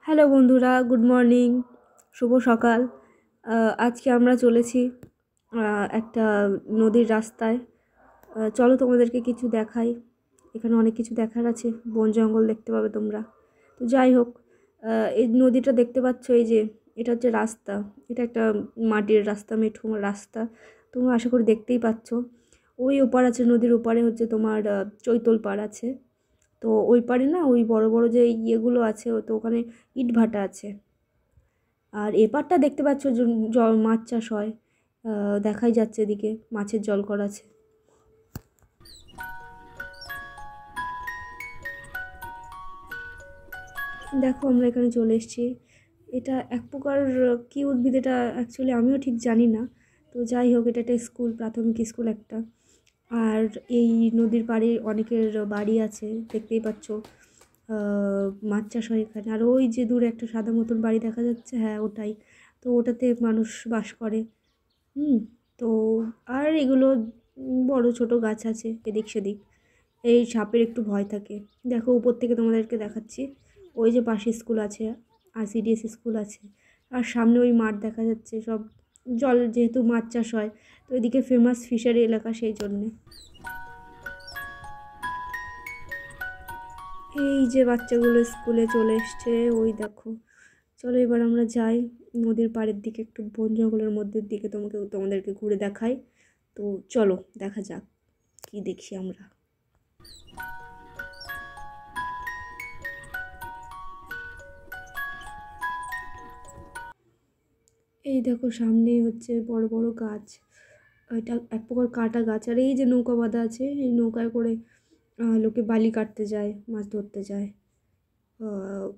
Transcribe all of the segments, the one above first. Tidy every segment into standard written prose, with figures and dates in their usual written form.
Hello বন্ধুরা, good morning, শুভ সকাল। আজকে আমরা চলেছি একটা নদীর রাস্তায়। চলো তোমাদেরকে কিছু দেখাই। এখানে অনেক কিছু দেখার আছে, বন জঙ্গল দেখতে পাবে তোমরা। তো যাই হোক, এই নদীটা দেখতে পাচ্ছ, এই যে এটা হচ্ছে রাস্তা। এটা একটা মাটির রাস্তা, মেঠো রাস্তা। তোমরা আশা করি দেখতেই পাচ্ছ। ওই ওপার আছে, নদীর ওপারে হচ্ছে তোমার চৈতল পাড় আছে। তো ওই পারে না, ওই বড় বড় যে ইয়েগুলো আছে, তো ওখানে ইট ভাটা আছে। আর এপারটা দেখতে পাচ্ছ জল, মাছ চাষ হয়, দেখাই যাচ্ছে এদিকে মাছের জল করা আছে। দেখো আমরা এখানে চলে এসেছি। এটা এক প্রকার কী উদ্ভিদ, এটা অ্যাকচুয়ালি আমিও ঠিক জানি না। তো যাই হোক, এটা একটা স্কুল, প্রাথমিক স্কুল একটা। আর এই নদীর পাড়ে অনেকের বাড়ি আছে, দেখতেই পাচ্ছ। মাছ চাষ হয় এখানে। আর ওই যে দূরে একটা সাদা মতন বাড়ি দেখা যাচ্ছে, হ্যাঁ ওটাই। তো ওটাতে মানুষ বাস করে। তো আর এগুলো বড় ছোট গাছ আছে এদিক সেদিক। এই সাপের একটু ভয় থাকে। দেখো উপর থেকে তোমাদেরকে দেখাচ্ছি, ওই যে পাশে স্কুল আছে, আইসিডিএস স্কুল আছে। আর সামনে ওই মাঠ দেখা যাচ্ছে, সব জল, যেহেতু মাছ চাষ হয় তো এদিকে ফেমাস ফিশারি এলাকা, সেই জন্যে। এই যে বাচ্চাগুলো স্কুলে চলে এসছে, ওই দেখো। চলো এবার আমরা যাই নদীর পাড়ের দিকে, একটু বন জঙ্গলের মধ্যের দিকে তোমাদেরকে ঘুরে দেখাই। তো চলো দেখা যাক কি দেখি আমরা। এই দেখো সামনে হচ্ছে বড় বড় গাছ। এটা এক প্রকার কাটা গাছ। আর এই যে নৌকা বাঁধা আছে, এই নৌকায় করে লোকে বালি কাটতে যায়, মাছ ধরতে যায়। আহ,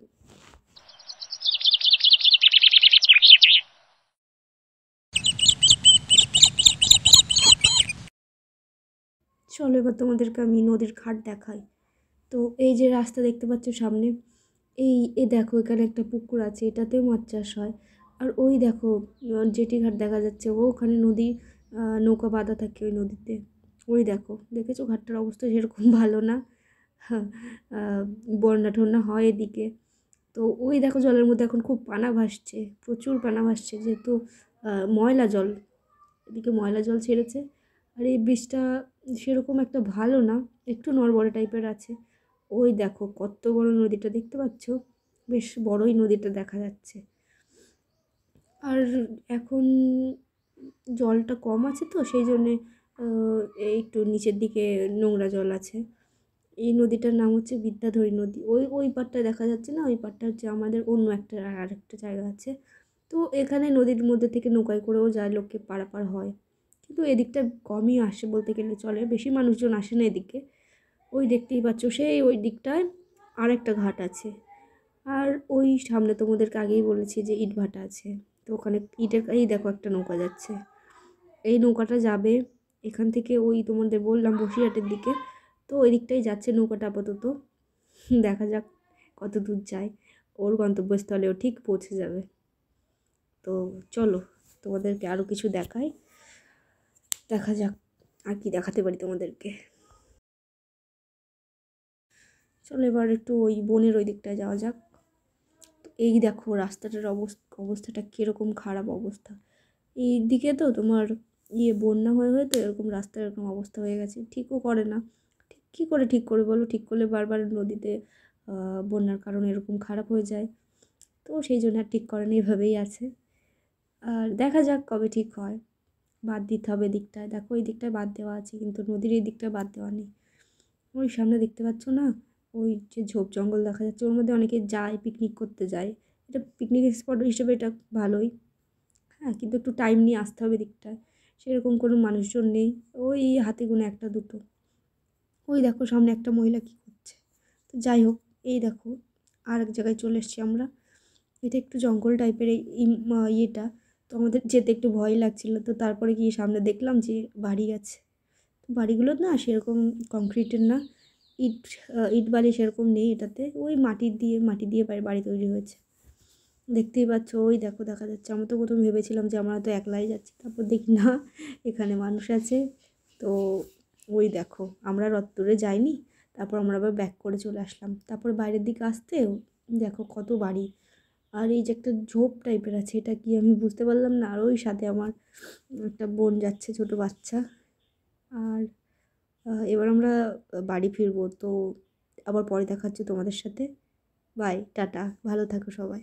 চলো এবার তোমাদেরকে আমি নদীর ঘাট দেখাই। তো এই যে রাস্তা দেখতে পাচ্ছ সামনে, এ দেখো এখানে একটা পুকুর আছে, এটাতেও মাছ চাষ হয়। আর ওই দেখো জেটি ঘাট দেখা যাচ্ছে, ওখানে নদী, নৌকা বাঁধা থাকে ওই নদীতে। ওই দেখো, দেখেছো ঘাটটার অবস্থা সেরকম ভালো না। হ্যাঁ, বন্যা টন্যা হয় এদিকে। তো ওই দেখো জলের মধ্যে এখন খুব পানা ভাসছে, প্রচুর পানা ভাসছে, যেহেতু ময়লা জল, এদিকে ময়লা জল ছেড়েছে। আর এই ব্রিজটা সেরকম একটা ভালো না, একটু নড়বড়ে টাইপের আছে। ওই দেখো কত বড় নদীটা দেখতে পাচ্ছ, বেশ বড়ই নদীটা দেখা যাচ্ছে। আর এখন জলটা কম আছে, তো সেই জন্যে একটু নিচের দিকে নোংরা জল আছে। এই নদীটার নাম হচ্ছে বিদ্যাধরী নদী। ওই ওই পাড়টা দেখা যাচ্ছে না, ওই পাড়টা হচ্ছে আমাদের অন্য একটা, আর একটা জায়গা আছে। তো এখানে নদীর মধ্যে থেকে নৌকায় করেও যায়, লোককে পারাপার হয়। কিন্তু এদিকটা কমই আসে বলতে গেলে চলে, বেশি মানুষজন আসে না এদিকে। ওই দেখতেই পাচ্ছ, সেই ওই দিকটায় আর একটা ঘাট আছে। আর ওই সামনে তোমাদেরকে আগেই বলেছি যে ইট ভাটা আছে। তো ওখানে ইটের, এই দেখো একটা নৌকা যাচ্ছে। এই নৌকাটা যাবে এখান থেকে, ওই তোমাদের বললাম বসিরহাটের দিকে। তো ওই দিকটাই যাচ্ছে নৌকাটা আপাতত। দেখা যাক কত দূর যায়, ওর গন্তব্যস্থলেও ঠিক পৌঁছে যাবে। তো চলো তোমাদেরকে আরও কিছু দেখাই, দেখা যাক আর কি দেখাতে পারি তোমাদেরকে। চলো এবার একটু ওই বনের ওই দিকটায় যাওয়া যাক। তো এই দেখো রাস্তাটার অবস্থাটা কীরকম খারাপ অবস্থা। এই দিকে তো তোমার বন্যা হয়ে হয়ে তো এরকম রাস্তার এরকম অবস্থা হয়ে গেছে, ঠিকও করে না। ঠিক কী করে ঠিক করে বলো, ঠিক করলে বারবার নদীতে বন্যার কারণে এরকম খারাপ হয়ে যায়। তো সেই জন্য আর ঠিক করে না, এভাবেই আছে। আর দেখা যাক কবে ঠিক হয়। বাদ দিতে হবে দিকটায়, দেখো এই দিকটায় বাদ দেওয়া আছে, কিন্তু নদীর এই দিকটায় বাদ দেওয়া নেই। ওই সামনে দেখতে পাচ্ছ না, ওই যে ঝোপ জঙ্গল দেখা যাচ্ছে, ওর মধ্যে অনেকে যায়, পিকনিক করতে যায়। এটা পিকনিক স্পট হিসেবে এটা ভালোই। হ্যাঁ, কিন্তু একটু টাইম নিয়ে আসতে হবে দিকটায়, সেরকম কোনো মানুষজন নেই, ওই হাতে গোনা একটা দুটো। ওই দেখো সামনে একটা মহিলা কী করছে। তো যাই হোক, এই দেখো আর এক জায়গায় চলে এসেছি আমরা। এটা একটু জঙ্গল টাইপের এই ইয়েটা। তো আমাদের যেতে একটু ভয় লাগছিলো, তো তারপরে গিয়ে সামনে দেখলাম যে বাড়ি আছে। তো বাড়িগুলো না সেরকম কংক্রিটের না, ইট, ইট বালি সেরকম নেই এটাতে, ওই মাটি দিয়ে বাড়ি তৈরি হয়েছে। দেখতেই পাচ্ছ, ওই দেখো দেখা যাচ্ছে। আমরা তো প্রথমে ভেবেছিলাম যে আমরা তো একলাই যাচ্ছি, তারপর দেখি না এখানে মানুষ আছে। তো ওই দেখো আমরা অত দূরে যাইনি, তারপর আমরা আবার ব্যাক করে চলে আসলাম। তারপর বাইরের দিকে আসতে দেখো কত বাড়ি, আর এই যে একটা ঝোপ টাইপের আছে, এটা কি আমি বুঝতে পারলাম না। আর ওই সাথে আমার একটা বোন যাচ্ছে, ছোট বাচ্চা। আর এবার আমরা বাড়ি ফিরবো, তো আবার পরে দেখা হচ্ছে তোমাদের সাথে। বাই, টাটা, ভালো থাকো সবাই।